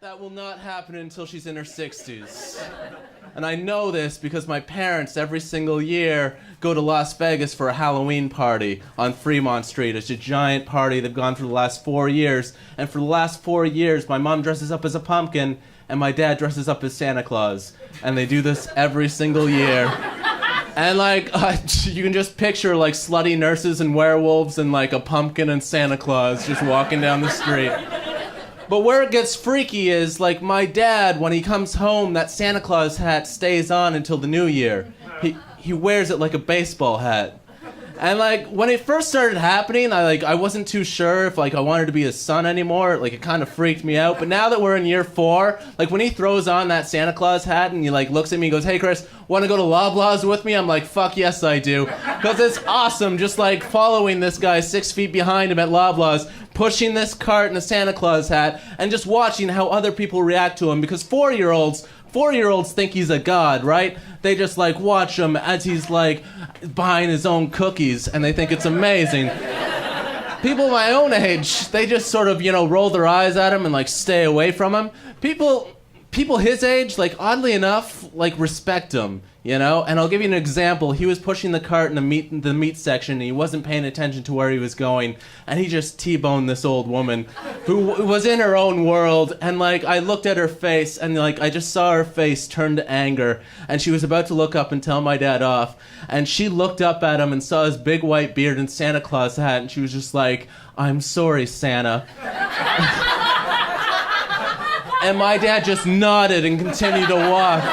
That will not happen until she's in her 60s. And I know this because my parents, every single year, go to Las Vegas for a Halloween party on Fremont Street. It's a giant party. They've gone for the last 4 years. And for the last 4 years, my mom dresses up as a pumpkin, and my dad dresses up as Santa Claus. And they do this every single year. And, you can just picture, slutty nurses and werewolves and, a pumpkin and Santa Claus just walking down the street. But where it gets freaky is, my dad, when he comes home, that Santa Claus hat stays on until the new year. He wears it like a baseball hat. And, when it first started happening, I wasn't too sure if, I wanted to be his son anymore. It kind of freaked me out. But now that we're in year 4, when he throws on that Santa Claus hat and he, looks at me and goes, "Hey, Chris, want to go to Loblaws with me?" I'm like, "Fuck yes, I do." Because it's awesome just, following this guy 6 feet behind him at Loblaws, pushing this cart in a Santa Claus hat, and just watching how other people react to him. Because 4-year-olds think he's a god, right? They just, watch him as he's, buying his own cookies, and they think it's amazing. People my own age, they just sort of, roll their eyes at him and, stay away from him. People his age, oddly enough, respect him, And I'll give you an example. He was pushing the cart in the meat section, and he wasn't paying attention to where he was going, and he just T-boned this old woman who was in her own world, and, I looked at her face, and, I just saw her face turn to anger, and she was about to look up and tell my dad off, and she looked up at him and saw his big white beard and Santa Claus hat, and she was just like, "I'm sorry, Santa." And my dad just nodded and continued to walk.